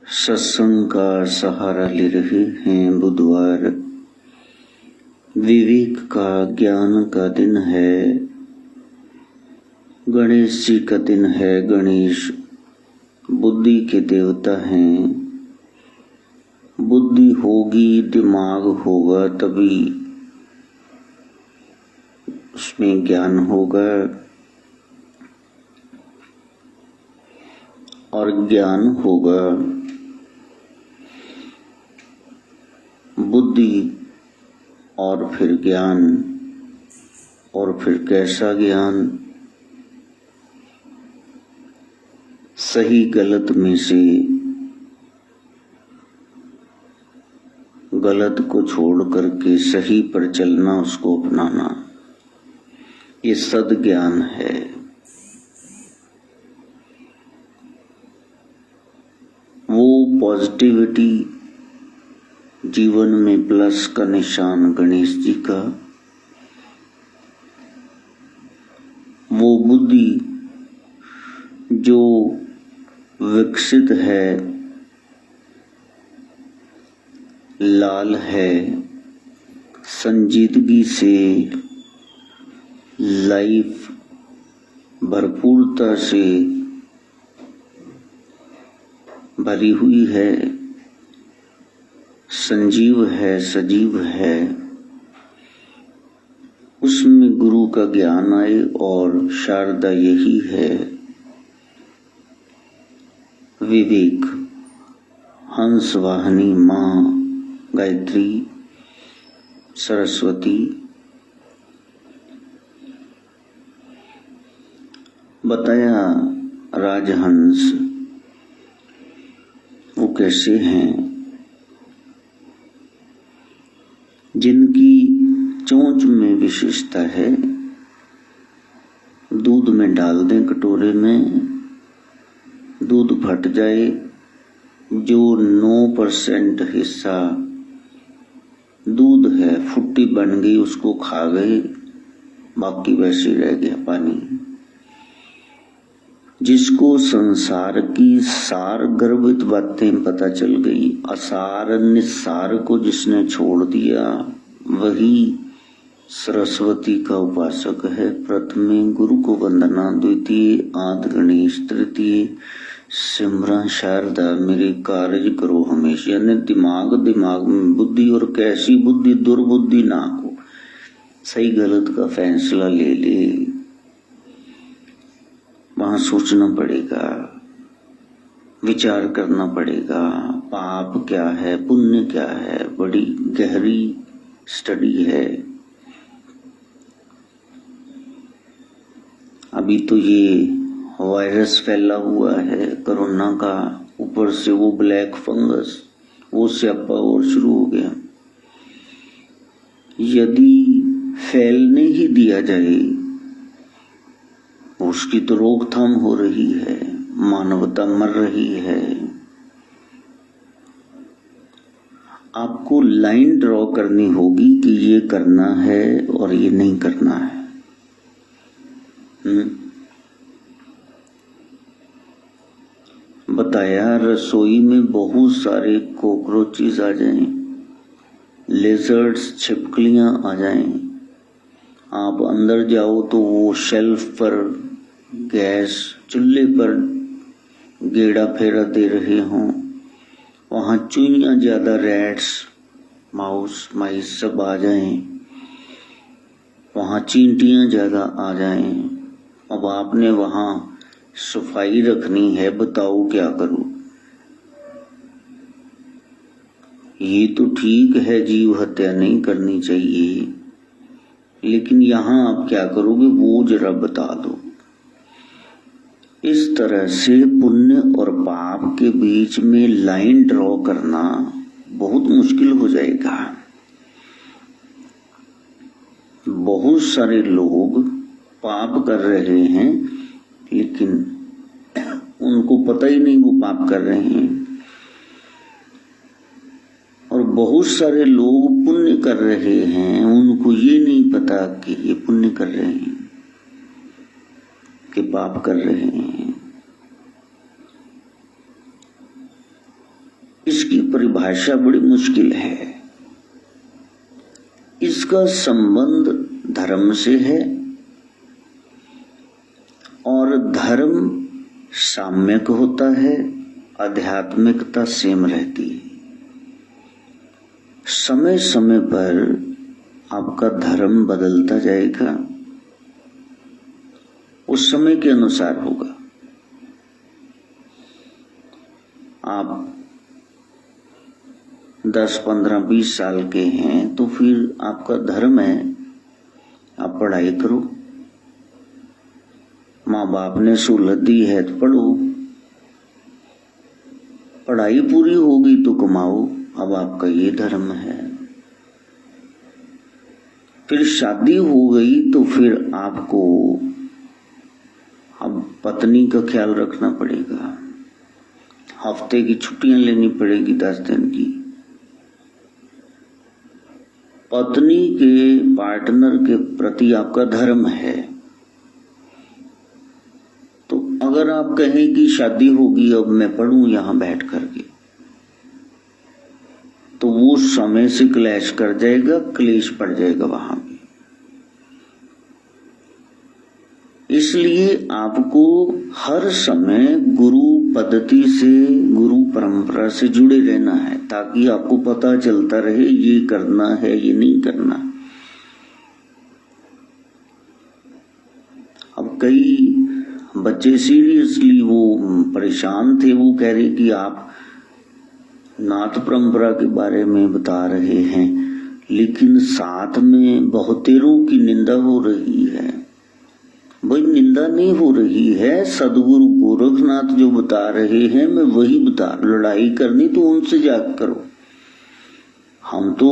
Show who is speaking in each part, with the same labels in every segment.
Speaker 1: सत्संग का सहारा ले रहे हैं। बुधवार विवेक का, ज्ञान का दिन है। गणेश जी का दिन है। गणेश बुद्धि के देवता हैं। बुद्धि होगी, दिमाग होगा, तभी उसमें ज्ञान होगा और ज्ञान होगा। बुद्धि और फिर ज्ञान, और फिर कैसा ज्ञान? सही गलत में से गलत को छोड़ करके सही पर चलना, उसको अपनाना, ये सद्ज्ञान है। वो पॉजिटिविटी जीवन में प्लस का निशान गणेश जी का, वो बुद्धि जो विकसित है, लाल है, संजीदगी से, लाइफ भरपूरता से भरी हुई है, संजीव है, सजीव है, उसमें गुरु का ज्ञान आए। और शारदा यही है, विवेक, हंस वाहिनी माँ गायत्री सरस्वती। बताया राजहंस वो कैसे हैं, जिनकी चोंच में विशेषता है। दूध में डाल दें कटोरे में, दूध फट जाए, जो 9% हिस्सा दूध है फुट्टी बन गई, उसको खा गए, बाकी वैसे रह गया पानी। जिसको संसार की सार गर्भित बातें पता चल गई, असार निस्सार को जिसने छोड़ दिया, वही सरस्वती का उपासक है। प्रथमे गुरु को वंदना, द्वितीय आदि गणेश, तृतीय सिमरन शारदा, मेरे कार्य करो हमेशा। यानी दिमाग में बुद्धि, और कैसी बुद्धि? दुर्बुद्धि ना हो, सही गलत का फैसला ले ले। वहां सोचना पड़ेगा, विचार करना पड़ेगा, पाप क्या है, पुण्य क्या है, बड़ी गहरी स्टडी है। अभी तो ये वायरस फैला हुआ है कोरोना का, ऊपर से वो ब्लैक फंगस, वो स्यापा और शुरू हो गया। यदि फैलने ही दिया जाए, उसकी तो रोकथाम हो रही है, मानवता मर रही है। आपको लाइन ड्रॉ करनी होगी कि ये करना है और ये नहीं करना है। बताया रसोई में बहुत सारे कॉकरोचेस आ जाएं, लेजर्ड्स, छिपकलियां आ जाएं, आप अंदर जाओ तो वो शेल्फ पर, गैस चूल्हे पर गेड़ा फेरा दे रहे हों, वहां चूहियां ज्यादा, रैट्स, माउस, माइस सब आ जाएं, वहां चींटियां ज्यादा आ जाएं। अब आपने वहां सफाई रखनी है, बताओ क्या करूं? ये तो ठीक है, जीव हत्या नहीं करनी चाहिए, लेकिन यहां आप क्या करोगे वो जरा बता दो। इस तरह से पुण्य और पाप के बीच में लाइन ड्रॉ करना बहुत मुश्किल हो जाएगा। बहुत सारे लोग पाप कर रहे हैं, लेकिन उनको पता ही नहीं वो पाप कर रहे हैं, और बहुत सारे लोग पुण्य कर रहे हैं, उनको ये नहीं पता कि ये पुण्य कर रहे हैं कि पाप कर रहे हैं। परिभाषा बड़ी मुश्किल है। इसका संबंध धर्म से है और धर्म साम्यक होता है, आध्यात्मिकता सेम रहती है। समय समय पर आपका धर्म बदलता जाएगा, उस समय के अनुसार होगा। आप 10, 15, 20 साल के हैं तो फिर आपका धर्म है आप पढ़ाई करो। माँ बाप ने सहूलत दी है तो पढ़ो, पढ़ाई पूरी होगी तो कमाओ, अब आपका ये धर्म है। फिर शादी हो गई तो फिर आपको अब पत्नी का ख्याल रखना पड़ेगा, हफ्ते की छुट्टियां लेनी पड़ेगी 10 दिन की। पत्नी के पार्टनर के प्रति आपका धर्म है, तो अगर आप कहें कि शादी होगी अब मैं पढ़ूं यहां बैठ करके, तो वो समय से क्लैश कर जाएगा, क्लेश पड़ जाएगा वहां पे। इसलिए आपको हर समय गुरु पद्धति से, गुरु परंपरा से जुड़े रहना है, ताकि आपको पता चलता रहे ये करना है ये नहीं करना। अब कई बच्चे सीरियसली वो परेशान थे, वो कह रहे कि आप नाथ परंपरा के बारे में बता रहे हैं लेकिन साथ में बहुतेरों की निंदा हो रही है। भाई निंदा नहीं हो रही है, सदगुरु गोरखनाथ जो बता रहे हैं मैं वही बता। लड़ाई करनी तो उनसे जाकर करो, हम तो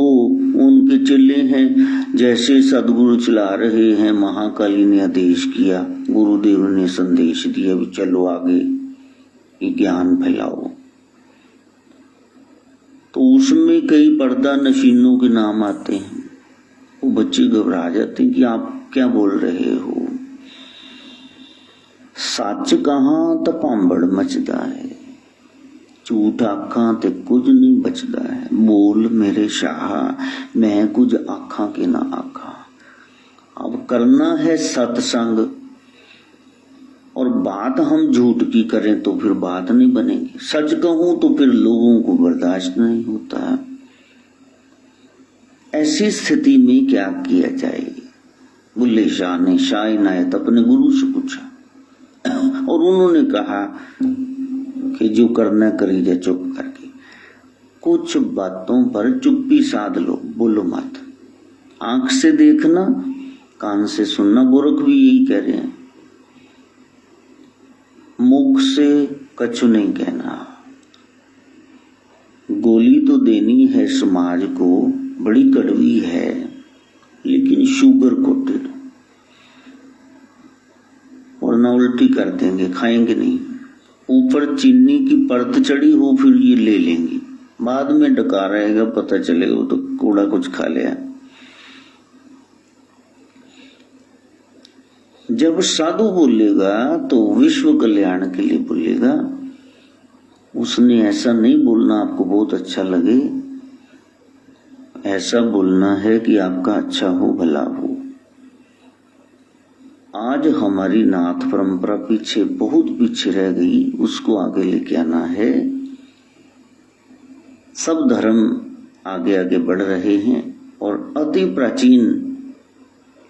Speaker 1: उनके चेले हैं। जैसे सदगुरु चला रहे हैं, महाकाली ने आदेश किया, गुरुदेव ने संदेश दिया भी चलो आगे ये ज्ञान फैलाओ, तो उसमें कई पर्दा नशीनों के नाम आते हैं। वो बच्चे घबरा जाते हैं कि आप क्या बोल रहे हो। सच कहां तो भांबड़ मचदा है, झूठ आखां ते कुछ नहीं बचदा है। बोल मेरे शाह मैं कुछ आखां के ना आखा। अब करना है सत्संग, और बात हम झूठ की करें तो फिर बात नहीं बनेगी। सच कहूं तो फिर लोगों को बर्दाश्त नहीं होता है। ऐसी स्थिति में क्या किया जाए? बुल्ले शाह ने शाह इनायत अपने गुरु से पूछा और उन्होंने कहा कि जो करना करी जा चुप करके। कुछ बातों पर चुप्पी साध लो, बोलो मत। आंख से देखना, कान से सुनना, गोरख भी यही कह रहे हैं। मुख से कछु नहीं कहना। गोली तो देनी है समाज को, बड़ी कड़वी है लेकिन शुगर कोटेड, वरना उल्टी कर देंगे, खाएंगे नहीं। ऊपर चीनी की परत चढ़ी हो फिर ये ले लेंगे, बाद में डका रहेगा, पता चलेगा वो तो कूड़ा कुछ खा लिया। जब साधु बोलेगा तो विश्व कल्याण के लिए बोलेगा। उसने ऐसा नहीं बोलना आपको बहुत अच्छा लगे, ऐसा बोलना है कि आपका अच्छा हो, भला हो। आज हमारी नाथ परंपरा पीछे, बहुत पीछे रह गई, उसको आगे लेके आना है। सब धर्म आगे आगे बढ़ रहे हैं और अति प्राचीन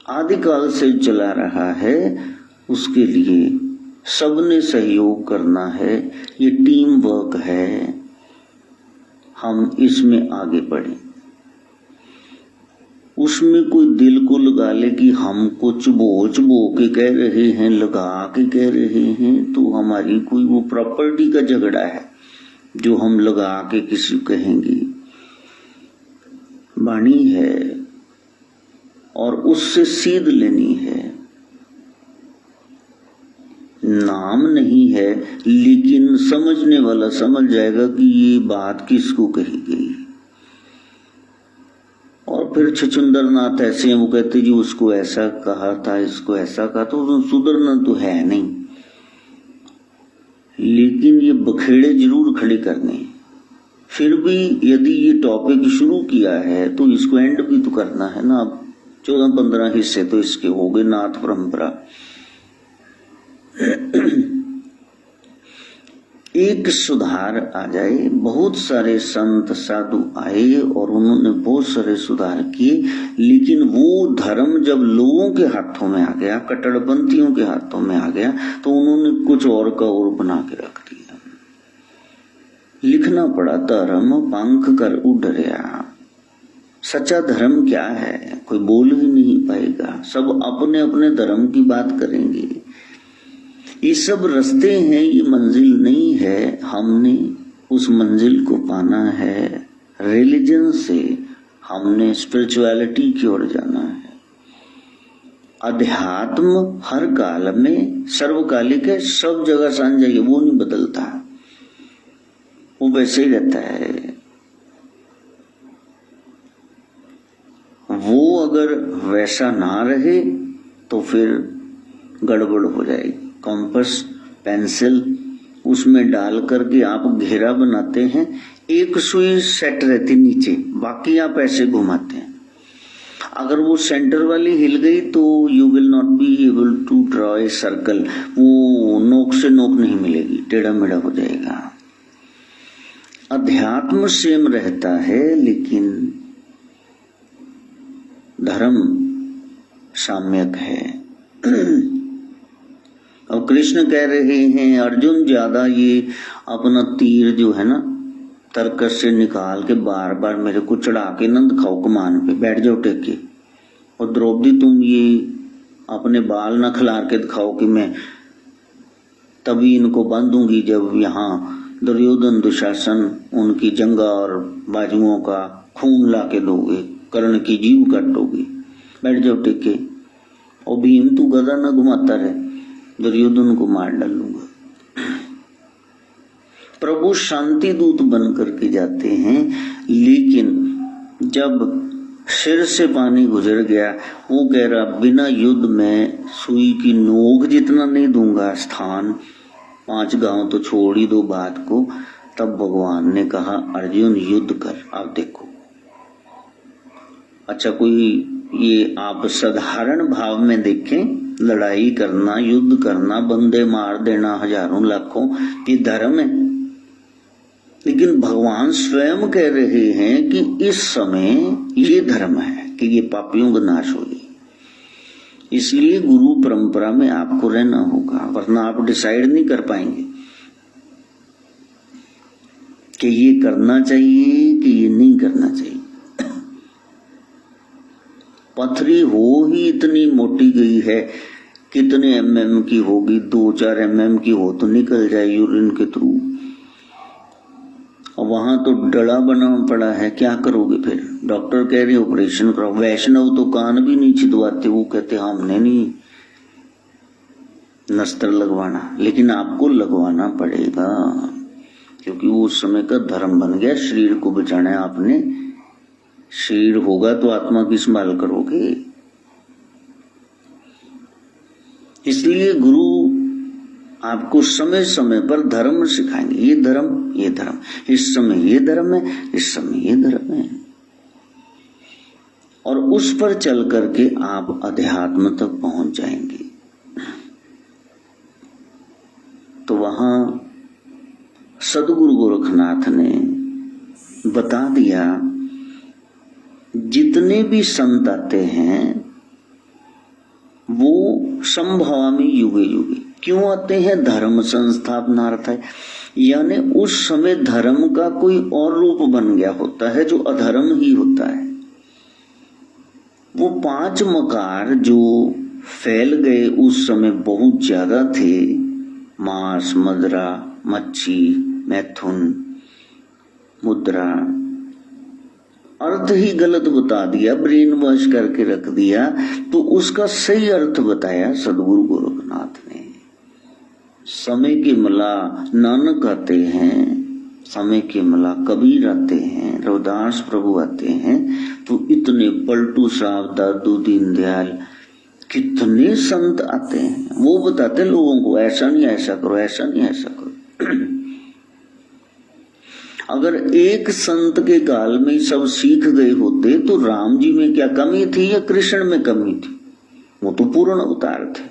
Speaker 1: आदिकाल से चला रहा है, उसके लिए सबने सहयोग करना है। ये टीम वर्क है, हम इसमें आगे बढ़े। उसमें कोई दिल को लगा ले कि हमको चुबो के कह रहे हैं, लगा के कह रहे हैं, तो हमारी कोई वो प्रॉपर्टी का झगड़ा है जो हम लगा के किसी को कहेंगे। वाणी है और उससे सीध लेनी है। नाम नहीं है लेकिन समझने वाला समझ जाएगा कि ये बात किसको कही गई। और फिर छछुंदर नाथ ऐसे हैं, वो कहते जी उसको ऐसा कहा था, इसको ऐसा कहा, तो सुधरना तो है नहीं, लेकिन ये बखेड़े जरूर खड़े करने। फिर भी यदि ये टॉपिक शुरू किया है तो इसको एंड भी तो करना है ना। अब 14-15 हिस्से तो इसके हो गए, नाथ परंपरा। एक सुधार आ जाए। बहुत सारे संत साधु आए और उन्होंने बहुत सारे सुधार किए, लेकिन वो धर्म जब लोगों के हाथों में आ गया, कट्टरपंथियों के हाथों में आ गया, तो उन्होंने कुछ और का और बना के रख दिया। लिखना पड़ा, धर्म पंख कर उड़ रहा। सच्चा धर्म क्या है कोई बोल ही नहीं पाएगा, सब अपने अपने धर्म की बात करेंगे। ये सब रास्ते हैं, ये मंजिल नहीं है। हमने उस मंजिल को पाना है रिलीजन से, हमने स्पिरिचुअलिटी की ओर जाना है। अध्यात्म हर काल में सर्वकालिक है, सब जगह साझा है, वो नहीं बदलता, वो वैसे ही रहता है। वो अगर वैसा ना रहे तो फिर गड़बड़ हो जाएगी। कंपास पेंसिल उसमें डाल करके आप घेरा बनाते हैं, एक सुई सेट रहती नीचे, बाकी आप ऐसे घुमाते हैं। अगर वो सेंटर वाली हिल गई तो you will not be able to draw a circle, वो नोक से नोक नहीं मिलेगी, टेढ़ा मेढ़ा हो जाएगा। अध्यात्म सेम रहता है, लेकिन धर्म साम्यक है। अब कृष्ण कह रहे हैं अर्जुन ज्यादा ये अपना तीर जो है ना तर्कस से निकाल के बार बार मेरे को चढ़ा के न दिखाओ, कमान पे बैठ जाओ टेक के। और द्रौपदी तुम ये अपने बाल न खिलार के दिखाओ कि मैं तभी इनको बांधूंगी जब यहाँ दुर्योधन दुशासन उनकी जंगा और बाजुओं का खून ला के दोगे, कर्ण की जीव काटोगे, बैठ जाओ टेक के। और भीम तू गदा न घुमाता रहे, दुर्योधन को मार डालूंगा। प्रभु शांति दूत बन करके जाते हैं, लेकिन जब सिर से पानी गुजर गया, वो कह रहा बिना युद्ध में सुई की नोक जितना नहीं दूंगा स्थान, 5 गांव तो छोड़ ही दो बात को। तब भगवान ने कहा अर्जुन युद्ध कर। आप देखो, अच्छा कोई ये आप साधारण भाव में देखें, लड़ाई करना, युद्ध करना, बंदे मार देना हजारों लाखों, ये धर्म है। लेकिन भगवान स्वयं कह रहे हैं कि इस समय ये धर्म है कि ये पापियों का नाश हो। इसलिए गुरु परंपरा में आपको रहना होगा, वरना आप डिसाइड नहीं कर पाएंगे कि ये करना चाहिए कि ये नहीं करना चाहिए। पथरी हो ही इतनी मोटी गई है, कितने mm की होगी, 2-4 mm की हो तो निकल जाए यूरिन के थ्रू। और वहां तो डड़ा बना पड़ा है, क्या करोगे फिर? डॉक्टर कह रहे ऑपरेशन करो। वैष्णव तो कान भी नहीं छिदवाते, वो कहते हमने नहीं नस्त्र लगवाना, लेकिन आपको लगवाना पड़ेगा, क्योंकि वो उस समय का धर्म बन गया। शरीर को बचाना है आपने, शरीर होगा तो आत्मा की संभाल करोगे। इसलिए गुरु आपको समय समय पर धर्म सिखाएंगे, ये धर्म, ये धर्म, इस समय ये धर्म है, इस समय ये धर्म है, और उस पर चल करके आप अध्यात्म तक पहुंच जाएंगे। तो वहां सदगुरु गोरखनाथ ने बता दिया, जितने भी संत आते हैं वो संभवामि युगे युगे क्यों आते हैं? धर्म संस्थापनार्थ है, यानी उस समय धर्म का कोई और रूप बन गया होता है जो अधर्म ही होता है। वो 5 मकार जो फैल गए उस समय बहुत ज्यादा थे, मांस, मदिरा, मच्छी, मैथुन, मुद्रा, अर्थ ही गलत बता दिया, ब्रेन वॉश करके रख दिया। तो उसका सही अर्थ बताया सदगुरु गोरखनाथ ने। समय के मला नानक आते हैं, समय के मला कबीर आते हैं, रविदास प्रभु आते हैं, तो इतने पलटू साहब, दादू दीनदयाल, कितने संत आते हैं। वो बताते लोगों को ऐसा नहीं ऐसा करो, ऐसा नहीं ऐसा करो। अगर एक संत के काल में सब सीख गए होते तो राम जी में क्या कमी थी या कृष्ण में कमी थी? वो तो पूर्ण अवतार थे।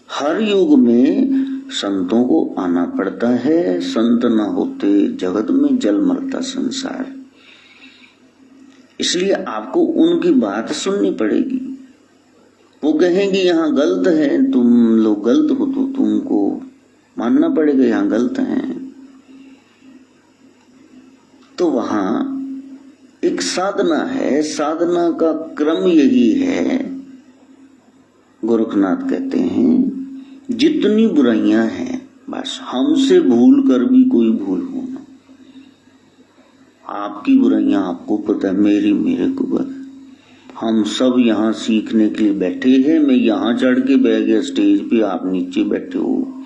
Speaker 1: हर युग में संतों को आना पड़ता है, संत न होते जगत में जल मरता संसार। इसलिए आपको उनकी बात सुननी पड़ेगी। वो कहेंगे यहाँ गलत है, तुम लोग गलत हो तो तुमको मानना पड़ेगा यहाँ गलत है। तो वहां एक साधना है, साधना का क्रम यही है। गोरखनाथ कहते हैं जितनी बुराइयां हैं बस हमसे भूल कर भी कोई भूल हो ना। आपकी बुराइयां आपको पता है, मेरी मेरे को पता। हम सब यहाँ सीखने के लिए बैठे हैं। मैं यहाँ चढ़ के बैठ गया स्टेज पे, आप नीचे बैठे हो,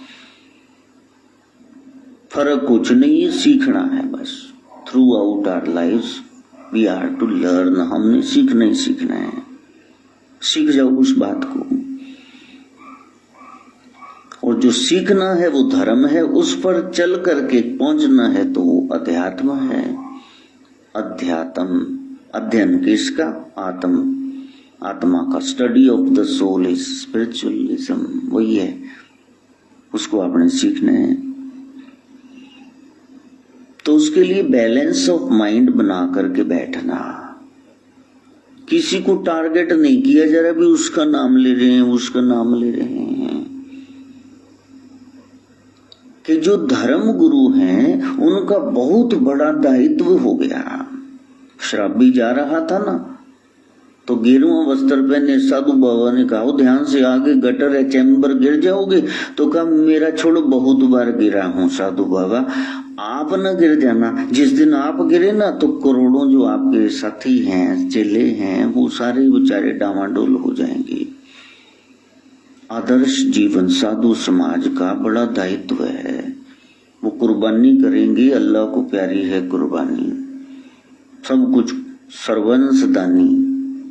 Speaker 1: फर्क कुछ नहीं है, सीखना है बस। Throughout our lives we are to learn. हमने सीखना ही सीखना है। सीख जाओ उस बात को। और जो सीखना है वो धर्म है, उस पर चल करके पहुंचना है तो वो अध्यात्म है। अध्यात्म अध्ययन किसका? आत्मा का। Study of the soul is spiritualism. वही है, उसको आपने सीखना है। तो उसके लिए बैलेंस ऑफ माइंड बना करके बैठना। किसी को टारगेट नहीं किया जा रहा, भी उसका नाम ले रहे हैं, उसका नाम ले रहे हैं। कि जो धर्म गुरु हैं उनका बहुत बड़ा दायित्व हो गया। शराबी जा रहा था ना, तो गेरुआ वस्त्र पहने साधु बाबा ने कहा ध्यान से, आगे गटर है, चैम्बर, गिर जाओगे। तो कहा मेरा छोड़ो, बहुत बार गिरा हूं साधु बाबा, आप न गिर जाना। जिस दिन आप गिरे ना तो करोड़ों जो आपके साथी हैं, चेले हैं, वो सारे बेचारे डामाडोल हो जाएंगे। आदर्श जीवन साधु समाज का बड़ा दायित्व है। वो कुर्बानी करेंगे, अल्लाह को प्यारी है कुर्बानी। सब कुछ सर्वंस दानी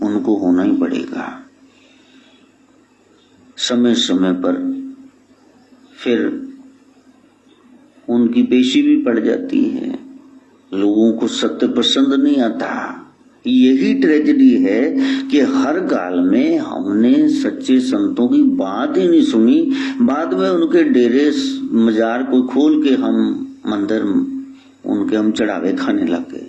Speaker 1: उनको होना ही पड़ेगा। समय समय पर फिर उनकी पेशी भी पड़ जाती है। लोगों को सत्य पसंद नहीं आता। यही ट्रेजेडी है कि हर काल में हमने सच्चे संतों की बात ही नहीं सुनी। बाद में उनके डेरे मजार को खोल के हम मंदिर उनके हम चढ़ावे खाने लग गए।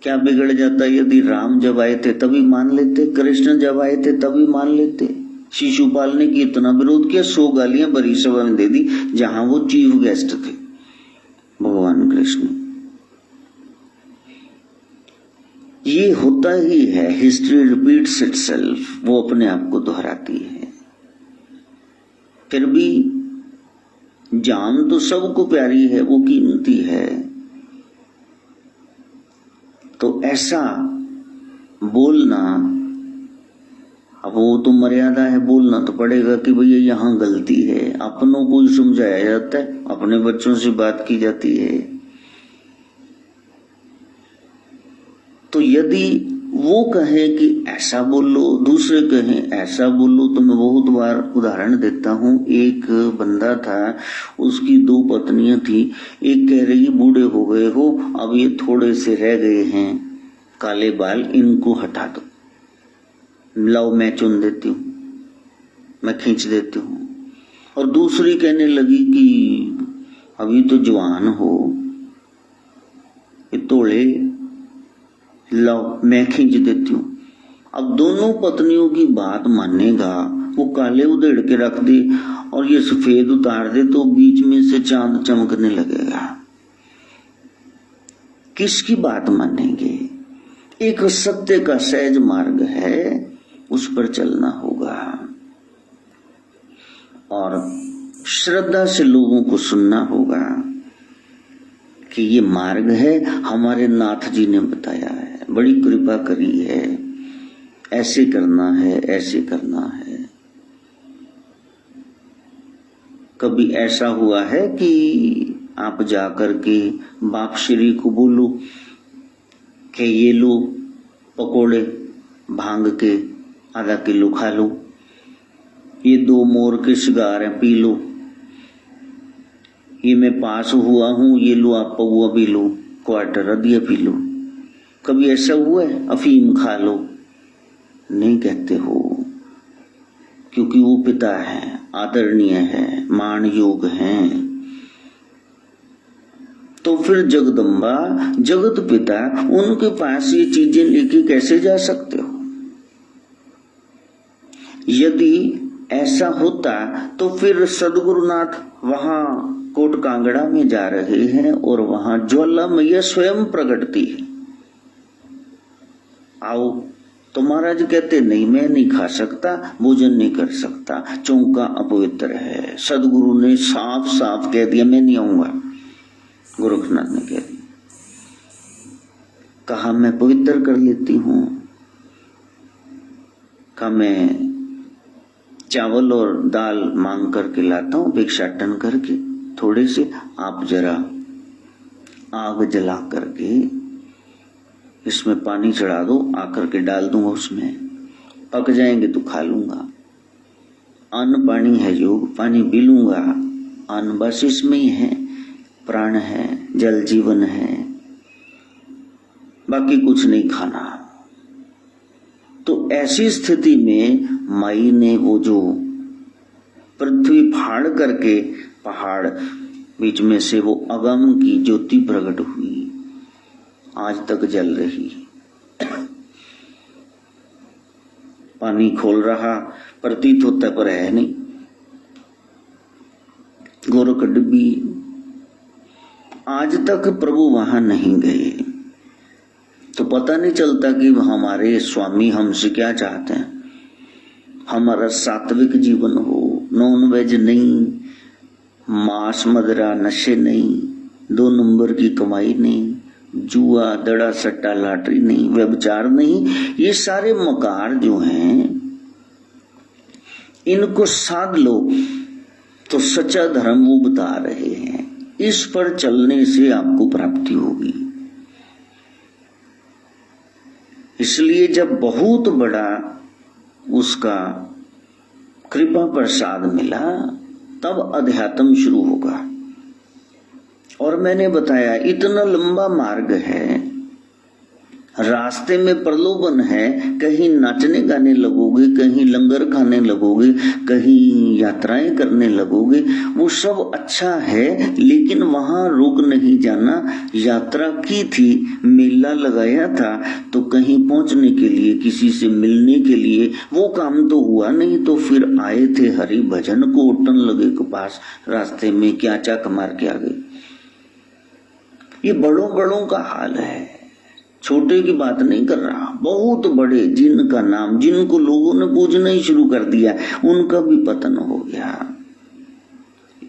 Speaker 1: क्या बिगड़ जाता? यदि राम जब आए थे तभी मान लेते, कृष्ण जब आए थे तभी मान लेते। शिशुपाल ने की इतना विरोध किया, 100 गालियां बड़ी सभा में दे दी, जहां वो चीफ गेस्ट थे भगवान कृष्ण। ये होता ही है, हिस्ट्री रिपीट्स इटसेल्फ। वो अपने आप को दोहराती है। फिर भी जान तो सबको प्यारी है, वो कीमती है। तो ऐसा बोलना, अब वो तो मर्यादा है, बोलना तो पड़ेगा कि भैया यहाँ गलती है। अपनों को ही समझाया जाता है, अपने बच्चों से बात की जाती है। तो यदि वो कहे कि ऐसा बोलो, दूसरे कहें ऐसा बोलो, तो मैं बहुत बार उदाहरण देता हूँ। एक बंदा था, उसकी 2 पत्नियां थी। एक कह रही बूढ़े हो गए हो, अब ये थोड़े से रह गए हैं काले बाल, इनको हटा दो, लाओ मैं चुन देती हूँ, मैं खींच देती हूँ। और दूसरी कहने लगी कि अभी तो जवान हो, ये तोड़े लाओ मैं खींच देती हूँ। अब दोनों पत्नियों की बात मानेगा, वो काले उधेड़ के रख दे और ये सफेद उतार दे तो बीच में से चांद चमकने लगेगा। किसकी बात मानेंगे? एक सत्य का सहज मार्ग है, उस पर चलना होगा और श्रद्धा से लोगों को सुनना होगा कि ये मार्ग है, हमारे नाथ जी ने बताया है, बड़ी कृपा करी है, ऐसे करना है, ऐसे करना है। कभी ऐसा हुआ है कि आप जाकर के बाप श्री को बोलो कि ये लो पकोड़े भांग के आधा किलो खा लो, ये 2 मोर के सिगार हैं पी लो, ये मैं पास हुआ हूं, ये लो आप पौआ पी लो, क्वार्टर दिया पी लो। कभी ऐसा हुआ है अफीम खा लो? नहीं कहते हो, क्योंकि वो पिता है, आदरणीय है, मान योग हैं। तो फिर जगदम्बा, जगत पिता, उनके पास ये चीजें लेके कैसे जा सकते हो? यदि ऐसा होता तो फिर सदगुरुनाथ वहां कोट कांगड़ा में जा रहे हैं और वहां ज्वाला मैया स्वयं प्रकटती है, आओ। तो महाराज कहते नहीं, मैं नहीं खा सकता, भोजन नहीं कर सकता, चौका अपवित्र है। सदगुरु ने साफ साफ कह दिया मैं नहीं आऊंगा। गोरखनाथ ने कह दिया, कहा मैं पवित्र कर लेती हूं, कहा मैं चावल और दाल मांग करके लाता हूं, भिक्षाटन करके थोड़े से, आप जरा आग जला करके इसमें पानी चढ़ा दो, आकर के डाल दूंगा, उसमें पक जाएंगे तो खा लूंगा। अन्न पानी है योग, पानी पी लूंगा, अन्न बस इसमें ही है, प्राण है, जल जीवन है, बाकी कुछ नहीं खाना। तो ऐसी स्थिति में माई ने वो जो पृथ्वी फाड़ करके पहाड़ बीच में से वो अगम की ज्योति प्रकट हुई, आज तक जल रही। पानी खोल रहा प्रतीत होता पर है नहीं। गोरख डब्बी, आज तक प्रभु वहां नहीं गए, तो पता नहीं चलता कि हमारे स्वामी हमसे क्या चाहते हैं। हमारा सात्विक जीवन हो, नॉन वेज नहीं, मांस मदिरा नशे नहीं, 2 नंबर की कमाई नहीं, जुआ दड़ा सट्टा लाटरी नहीं, व्यभिचार नहीं, ये सारे मकार जो हैं इनको साध लो तो सच्चा धर्म वो बता रहे हैं। इस पर चलने से आपको प्राप्ति होगी। इसलिए जब बहुत बड़ा उसका कृपा प्रसाद मिला तब अध्यात्म शुरू होगा। और मैंने बताया इतना लंबा मार्ग है, रास्ते में प्रलोभन है, कहीं नाचने गाने लगोगे, कहीं लंगर खाने लगोगे, कहीं यात्राएं करने लगोगे, वो सब अच्छा है, लेकिन वहां रुक नहीं जाना। यात्रा की थी, मेला लगाया था, तो कहीं पहुंचने के लिए, किसी से मिलने के लिए, वो काम तो हुआ नहीं। तो फिर आए थे हरि भजन को, उठन लगे के पास, रास्ते में क्या चाक मार के आ गए। ये बड़ों बड़ों का हाल है, छोटे की बात नहीं कर रहा। बहुत बड़े जिनका नाम, जिनको लोगों ने पूजना ही शुरू कर दिया, उनका भी पतन हो गया।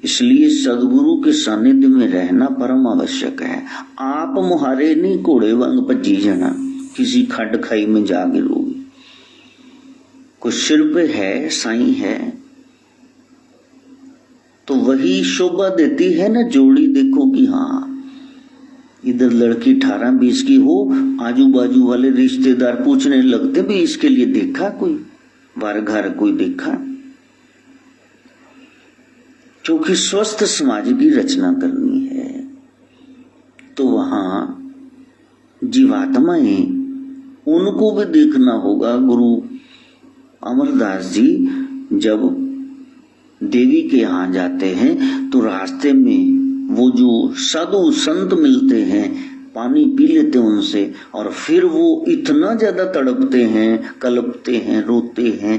Speaker 1: इसलिए सदगुरु के सानिध्य में रहना परम आवश्यक है। आप मुहारे नहीं घोड़े वांग भज्जी जाना, किसी खड खाई में जा गिरोगे। कोई सिर पे है, साईं है, तो वही शोभा देती है ना जोड़ी। देखो कि हाँ इधर लड़की 18-20 की हो, आजू बाजू वाले रिश्तेदार पूछने लगते भी इसके लिए देखा कोई, बार घर कोई देखा। क्योंकि स्वस्थ समाज की रचना करनी है, तो वहां जीवात्माएं, उनको भी देखना होगा। गुरु अमरदास जी जब देवी के यहाँ जाते हैं तो रास्ते में वो जो साधु संत मिलते हैं, पानी पी लेते हैं उनसे, और फिर वो इतना ज्यादा तड़पते हैं, कलपते हैं, रोते हैं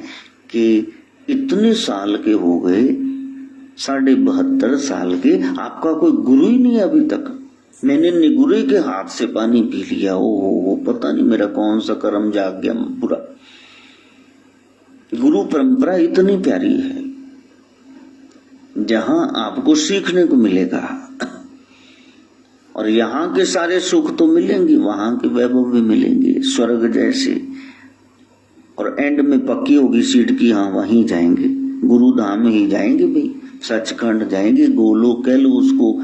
Speaker 1: कि इतने साल के हो गए, 72 साल के, आपका कोई गुरु ही नहीं अभी तक। मैंने निगुरे के हाथ से पानी पी लिया, ओ पता नहीं मेरा कौन सा कर्म जाग गया बुरा। गुरु परंपरा इतनी प्यारी है, जहां आपको सीखने को मिलेगा, और यहाँ के सारे सुख तो मिलेंगे, वहां के वैभव भी मिलेंगे, स्वर्ग जैसे। और एंड में पक्की होगी सीट की, हाँ वहीं जाएंगे, गुरु धाम ही जाएंगे भाई, सचखंड जाएंगे, गोलोक कह लो उसको।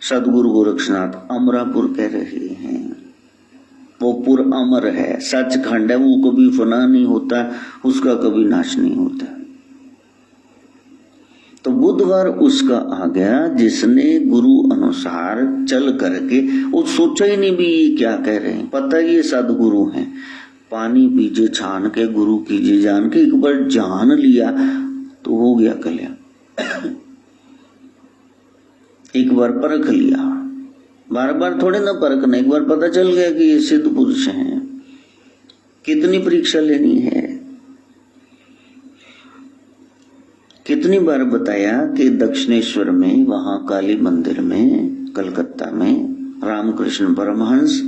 Speaker 1: सदगुरु गोरक्षनाथ अमरापुर कह रहे हैं, वो पुर अमर है, सचखंड है, वो कभी फना नहीं होता, उसका कभी नाश नहीं होता। तो बुधवार उसका आ गया जिसने गुरु अनुसार चल करके, वो सोचा ही नहीं भी ये क्या कह रहे हैं, पता ये सदगुरु हैं, पानी पीजे छान के गुरु कीजिए जान के, एक बार जान लिया तो हो गया कल्याण। एक बार परख लिया, बार बार थोड़े ना परखना, एक बार पता चल गया कि ये सिद्ध पुरुष हैं, कितनी परीक्षा लेनी है। कितनी बार बताया कि दक्षिणेश्वर में, वहां काली मंदिर में, कलकत्ता में रामकृष्ण परमहंस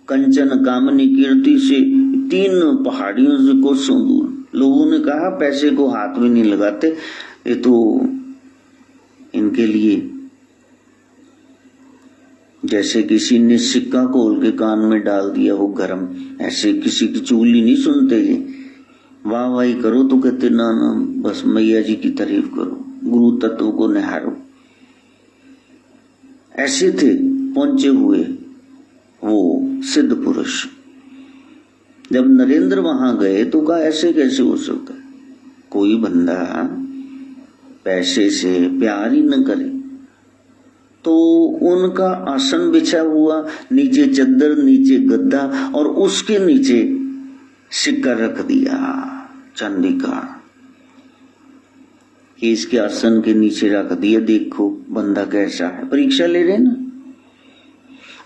Speaker 1: कंचन कामनी कीर्ति से 3 पहाड़ियों से कोसों दूर, लोगों ने कहा पैसे को हाथ में नहीं लगाते, ये तो इनके लिए जैसे किसी ने सिक्का खोल के कान में डाल दिया हो गरम, ऐसे किसी की चूली नहीं सुनते ये, वाह वाही करो तो कहते ना ना बस मैया जी की तारीफ करो, गुरु तत्व को निहारो। ऐसे थे पहुंचे हुए वो सिद्ध पुरुष। जब नरेंद्र वहां गए तो कहा ऐसे कैसे हो सकता है, कोई बंदा पैसे से प्यार ही न करे। तो उनका आसन बिछा हुआ, नीचे चद्दर, नीचे गद्दा और उसके नीचे सिक्का रख दिया चांदी का, कि इसके आसन के नीचे रख दिया, देखो बंदा कैसा है, परीक्षा ले रहे ना।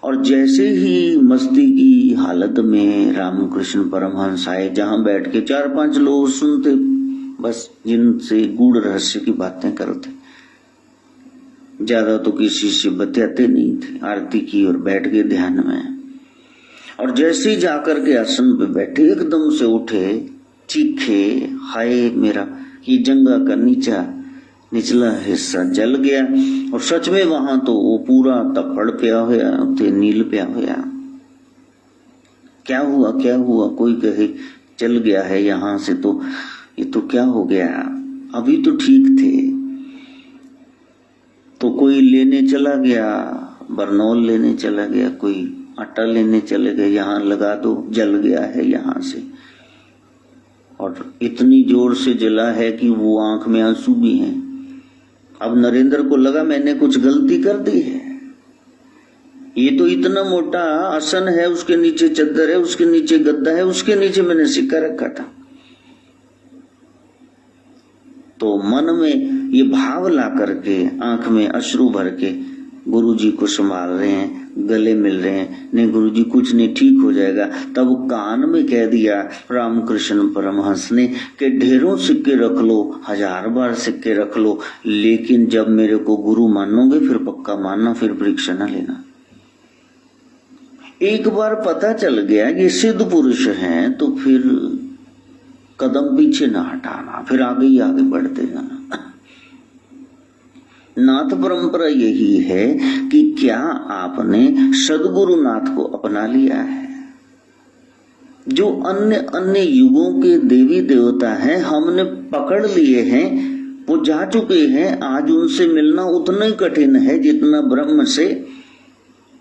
Speaker 1: और जैसे ही मस्ती की हालत में रामकृष्ण परमहंस आए, जहां बैठ के 4-5 लोग सुनते, बस जिनसे गूढ़ रहस्य की बातें करते, ज्यादा तो किसी से बतियाते नहीं थे, आरती की और बैठ गए ध्यान में। और जैसे ही जाकर के आसन पे बैठे, एकदम से उठे, चीखे, हाय मेरा ये जंगा का निचला हिस्सा जल गया। और सच में वहां तो वो पूरा तपड़ पिया हुआ, नील पिया हुआ। क्या हुआ क्या हुआ, कोई कहे चल गया है यहां से, तो ये तो क्या हो गया, अभी तो ठीक थे। तो कोई लेने चला गया, बरनौल लेने चला गया, कोई आटा लेने चले गए, यहाँ लगा दो, जल गया है यहाँ से, और इतनी जोर से जला है कि वो आंख में आंसू भी हैं। अब नरेंद्र को लगा मैंने कुछ गलती कर दी है, ये तो इतना मोटा आसन है, उसके नीचे चद्दर है, उसके नीचे गद्दा है, उसके नीचे मैंने सिक्का रखा था। तो मन में ये भाव ला करके, आंख में अश्रु भर के गुरुजी को संभाल रहे हैं, गले मिल रहे हैं, नहीं गुरुजी कुछ नहीं, ठीक हो जाएगा। तब कान में कह दिया रामकृष्ण परमहंस ने कि ढेरों सिक्के रख लो, 1000 बार सिक्के रख लो, लेकिन जब मेरे को गुरु मानोगे फिर पक्का मानना, फिर परीक्षा न लेना। एक बार पता चल गया ये सिद्ध पुरुष हैं तो फिर कदम पीछे ना हटाना, फिर आगे ही आगे बढ़ते जाना। नाथ परंपरा यही है कि क्या आपने सदगुरु नाथ को अपना लिया है। जो अन्य अन्य युगों के देवी देवता हैं हमने पकड़ लिए हैं, वो जा चुके हैं, आज उनसे मिलना उतना ही कठिन है जितना ब्रह्म से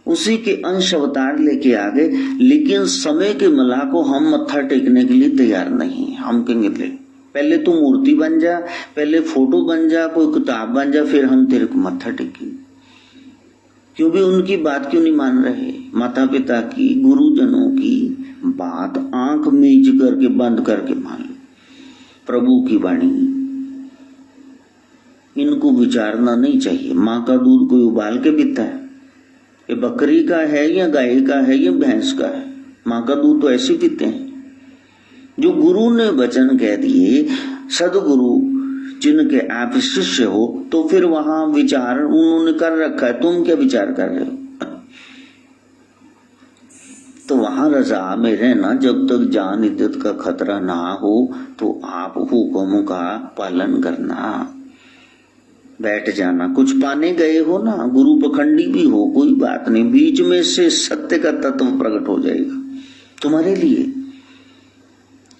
Speaker 1: उसी के अंश अवतार लेके आ गए। लेकिन समय के मला को हम मत्था टेकने के लिए तैयार नहीं। हम कहेंगे ले पहले तू मूर्ति बन जा, पहले फोटो बन जा, कोई किताब बन जा, फिर हम तेरे को मत्था टेकेंगे। क्यों भी उनकी बात क्यों नहीं मान रहे। माता पिता की, गुरुजनों की बात आंख मीच करके बंद करके मान लो। प्रभु की वाणी इनको विचारना नहीं चाहिए। माँ का दूध कोई उबाल के पीता है, ये बकरी का है या गाय का है या भैंस का है। माँ का दूध तो ऐसे पीते हैं। जो गुरु ने वचन कह दिए, सदगुरु जिनके आप शिष्य हो, तो फिर वहां विचार उन्होंने कर रखा है, तुम क्या विचार कर रहे हो। तो वहां रजा में रहना, जब तक जान इज्जत का खतरा ना हो तो आप हुक्मों का पालन करना। बैठ जाना, कुछ पाने गए हो ना, गुरु पखंडी भी हो कोई बात नहीं, बीच में से सत्य का तत्व प्रकट हो जाएगा तुम्हारे लिए।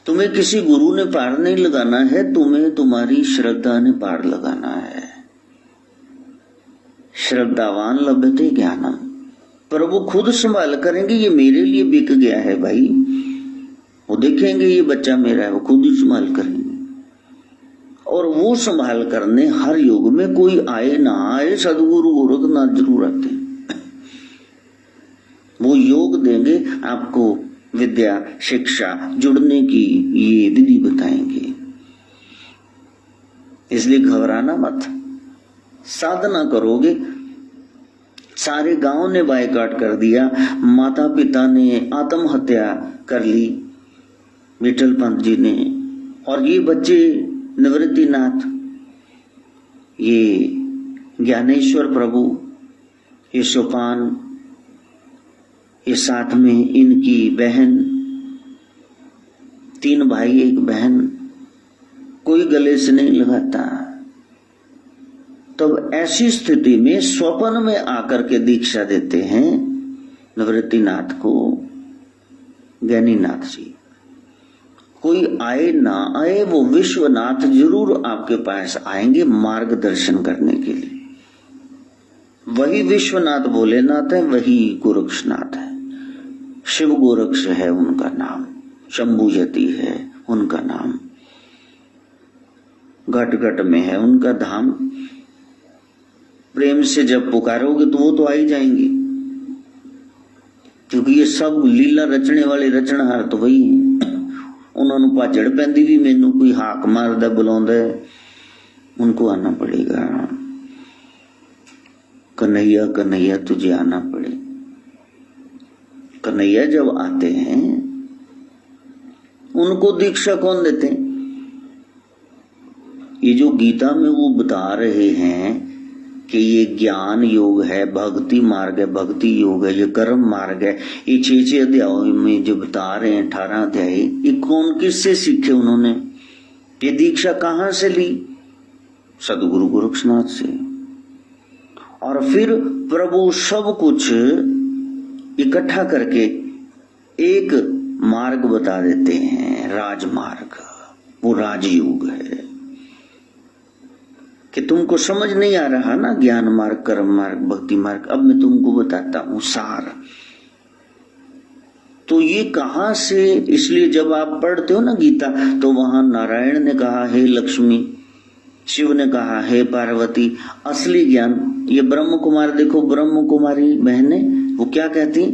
Speaker 1: तुम्हें किसी गुरु ने पार नहीं लगाना है, तुम्हें तुम्हारी श्रद्धा ने पार लगाना है। श्रद्धावान लभते ज्ञानम, प्रभु खुद संभाल करेंगे। ये मेरे लिए बिक गया है भाई, वो देखेंगे ये बच्चा मेरा है, वो खुद ही संभाल करेंगे। और वो संभाल करने हर युग में कोई आए ना आए, सदगुरु गोरखनाथ जरूर आते हैं। वो योग देंगे आपको, विद्या शिक्षा जुड़ने की ये विधि बताएंगे। इसलिए घबराना मत, साधना करोगे। सारे गांव ने बायकॉट कर दिया, माता पिता ने आत्महत्या कर ली, विठल पंत जी ने, और ये बच्चे निवृत्तिनाथ, ये ज्ञानेश्वर प्रभु, ये सोपान, ये साथ में इनकी बहन, 3 भाई 1 बहन, कोई गले से नहीं लगाता। तब ऐसी स्थिति में स्वप्न में आकर के दीक्षा देते हैं निवृत्तिनाथ को ज्ञानीनाथ जी। कोई आए ना आए, वो विश्वनाथ जरूर आपके पास आएंगे मार्गदर्शन करने के लिए। वही विश्वनाथ भोलेनाथ है, वही गोरक्षनाथ है। शिव गोरक्ष है उनका नाम, शंभुयति है उनका नाम, घट घट में है उनका धाम। प्रेम से जब पुकारोगे तो वो तो आ ही जाएंगे, क्योंकि ये सब लीला रचने वाले रचनहार तो वही है। उन्होंने भाजड़ पैंदी भी मैनू कोई हाक मारदा बुलाਉਂदा, उनको आना पड़ेगा। कन्हैया कन्हैया तुझे आना पड़े। कन्हैया जब आते हैं उनको दीक्षा कौन देते हैं? ये जो गीता में वो बता रहे हैं कि ये ज्ञान योग है, भक्ति मार्ग है, भक्ति योग है, ये कर्म मार्ग है, ये 6 अध्यायों में जो बता रहे हैं 18 अध्याय, ये कौन किससे सीखे उन्होंने? ये दीक्षा कहाँ से ली? सदगुरु गोरक्षनाथ से। और फिर प्रभु सब कुछ इकट्ठा करके एक मार्ग बता देते हैं, राजमार्ग। वो राजयोग है कि तुमको समझ नहीं आ रहा ना, ज्ञान मार्ग, कर्म मार्ग, भक्ति मार्ग। अब मैं तुमको बताता हूं सार। तो ये कहां से, इसलिए जब आप पढ़ते हो ना गीता, तो वहां नारायण ने कहा हे लक्ष्मी, शिव ने कहा हे पार्वती। असली ज्ञान ये ब्रह्म कुमार, देखो ब्रह्म कुमारी बहने वो क्या कहती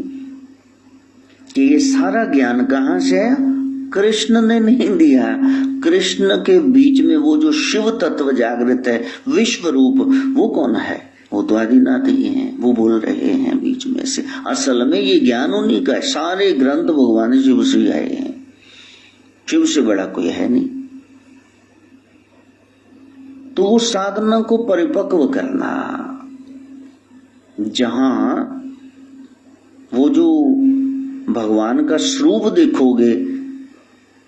Speaker 1: कि ये सारा ज्ञान कहां से है? कृष्ण ने नहीं दिया। कृष्ण के बीच में वो जो शिव तत्व जागृत है, विश्व रूप, वो कौन है? वो तो आदिनाथ ही हैं, वो बोल रहे हैं बीच में से। असल में ये ज्ञान उन्हीं का है। सारे ग्रंथ भगवान शिव से आए हैं, शिव से बड़ा कोई है नहीं। तो वो साधना को परिपक्व करना, जहां वो जो भगवान का स्वरूप देखोगे,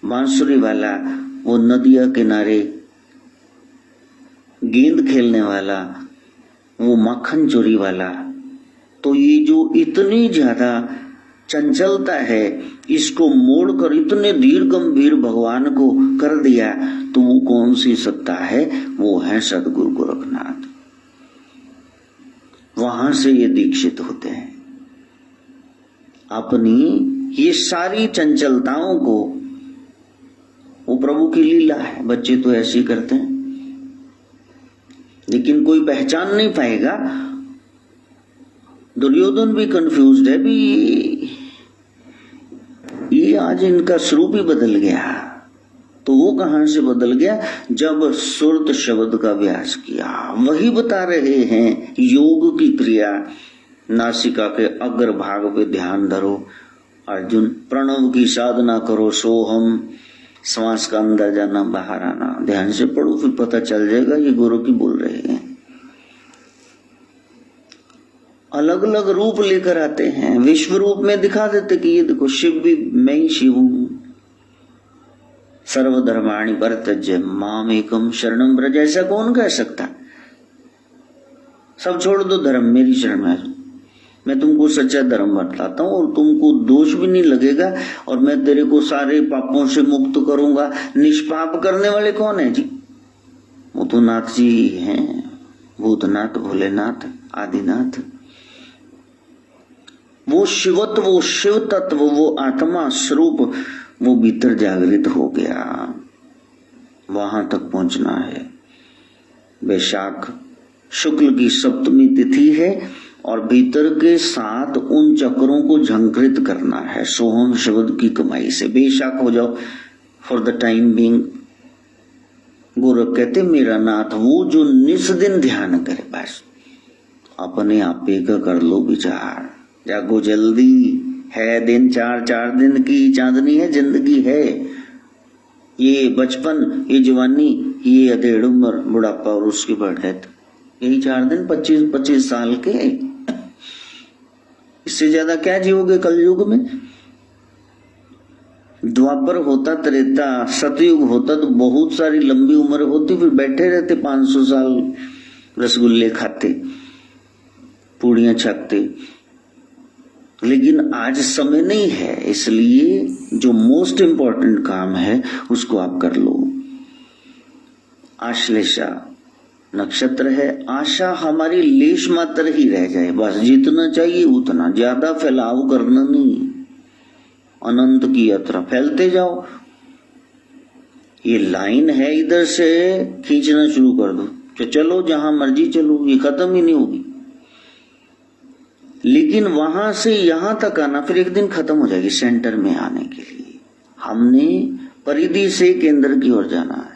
Speaker 1: बांसुरी वाला, वो नदिया किनारे गेंद खेलने वाला, वो माखन चोरी वाला, तो ये जो इतनी ज्यादा चंचलता है, इसको मोड़कर इतने धीर गंभीर भगवान को कर दिया, तो वो कौन सी सत्ता है? वो है सदगुरु गोरखनाथ। वहां से ये दीक्षित होते हैं। अपनी ये सारी चंचलताओं को, वो प्रभु की लीला है। बच्चे तो ऐसे ही करते हैं, लेकिन कोई पहचान नहीं पाएगा। दुर्योधन भी कंफ्यूज्ड है भी, ये आज इनका स्वरूप ही बदल गया। तो वो कहां से बदल गया? जब सुरत शब्द का अभ्यास किया। वही बता रहे हैं योग की क्रिया। नासिका के अग्र भाग पे ध्यान धरो अर्जुन, प्रणव की साधना करो, सोहम, श्वास का अंदर जाना बाहर आना। ध्यान से पढ़ो, फिर पता चल जाएगा ये गुरु की बोल रहे हैं। अलग अलग रूप लेकर आते हैं, विश्व रूप में दिखा देते कि ये देखो शिव भी, मैं ही शिव हूं। सर्वधर्माणि परित्यज्य माम एकम शरणम व्रज, ऐसा कौन कह सकता? सब छोड़ दो धर्म, मेरी शरण में आ जाओ। मैं तुमको सच्चा धर्म बतलाता हूँ और तुमको दोष भी नहीं लगेगा, और मैं तेरे को सारे पापों से मुक्त करूंगा। निष्पाप करने वाले कौन है जी? वो तो नाथ जी ही हैं, भूतनाथ, भोलेनाथ, आदिनाथ। वो शिवत्व, वो शिव तत्व, वो आत्मा स्वरूप, वो भीतर जागृत हो गया। वहां तक पहुंचना है। वैशाख शुक्ल की सप्तमी तिथि है और भीतर के 7 उन चक्रों को झंकृत करना है सोहम शब्द की कमाई से। बेशक हो जाओ for the time being. Gorakh कहते मेरा नाथ वो जो निस दिन ध्यान करे, बस अपने आप का कर लो विचार। जागो जल्दी है, दिन 4 दिन की चांदनी है, जिंदगी है। ये बचपन, ये जवानी, ये अधेड़ उम्र, बुढ़ापा और उसकी बढ़त, यही 4 दिन 25 साल के। इससे ज्यादा क्या जीवोगे कलयुग में। द्वापर होता, त्रेता, सतयुग होता तो बहुत सारी लंबी उम्र होती, फिर बैठे रहते 500 साल रसगुल्ले खाते, पूड़ियां छकते। लेकिन आज समय नहीं है, इसलिए जो मोस्ट इंपॉर्टेंट काम है उसको आप कर लो। आश्लेषा नक्षत्र है। आशा हमारी लेश मात्र ही रह जाए, बस जितना चाहिए उतना, ज्यादा फैलाव करना नहीं। अनंत की यात्रा फैलते जाओ। ये लाइन है, इधर से खींचना शुरू कर दो, तो चलो जहां मर्जी चलो, ये खत्म ही नहीं होगी। लेकिन वहां से यहां तक आना फिर एक दिन खत्म हो जाएगी। सेंटर में आने के लिए हमने परिधि से केंद्र की ओर जाना है।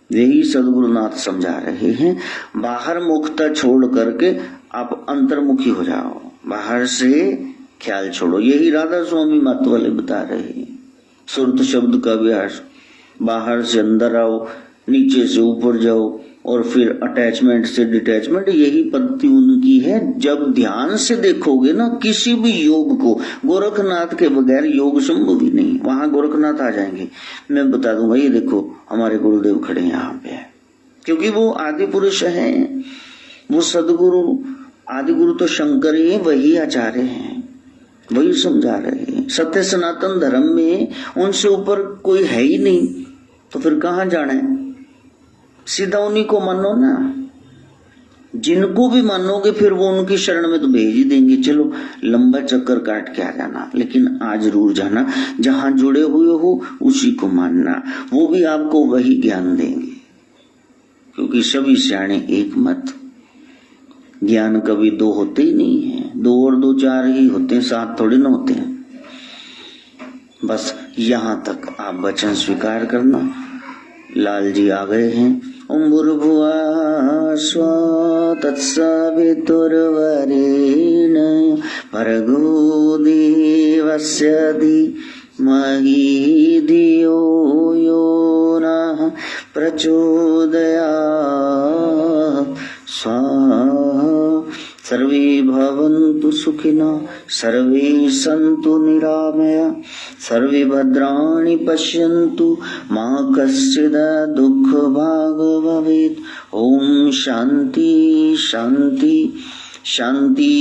Speaker 1: यही सदगुरुनाथ समझा रहे हैं। बाहर मुखता छोड़ करके आप अंतर्मुखी हो जाओ, बाहर से ख्याल छोड़ो। यही राधा स्वामी मत वाले बता रहे हैं। सुरत शब्द का अभ्यास, बाहर से अंदर आओ, नीचे से ऊपर जाओ और फिर अटैचमेंट से डिटैचमेंट। यही पद्धति उनकी है। जब ध्यान से देखोगे ना किसी भी योग को, गोरखनाथ के बगैर योग संभव ही नहीं। वहां गोरखनाथ आ जाएंगे, मैं बता दूंगा ये देखो हमारे गुरुदेव खड़े यहाँ पे, क्योंकि वो आदि पुरुष हैं। वो सदगुरु, आदि गुरु तो शंकर ही है, वही आचार्य हैं, वही समझा रहे हैं। सत्य सनातन धर्म में उनसे ऊपर कोई है ही नहीं, तो फिर कहां जाना है। सीधा उन्हीं को मानो ना। जिनको भी मानोगे फिर वो उनकी शरण में तो भेज ही देंगे। चलो लंबा चक्कर काट के आ जाना, लेकिन आज जरूर जाना। जहां जुड़े हुए हो उसी को मानना, वो भी आपको वही ज्ञान देंगे। क्योंकि सभी सियाणे एक मत। ज्ञान कभी 2 होते ही नहीं है, 2 और 2 4 ही होते हैं, 7 थोड़े ना होते हैं। बस यहां तक आप वचन स्वीकार करना। लाल जी आ गए हैं। ओम भूर्भुवः स्वः तत्सवितुर्वरेण्यं भर्गो देवस्य धीमहि धियो यो नः प्रचोदयात्। स्वाहा। सर्वे भवन्तु सुखिनः, सर्वे सन्तु निरामया, सर्वे भद्राणि पश्यन्तु, मा कश्चित् दुःखभाग् भवेत्। ओम शांति शांति शांति।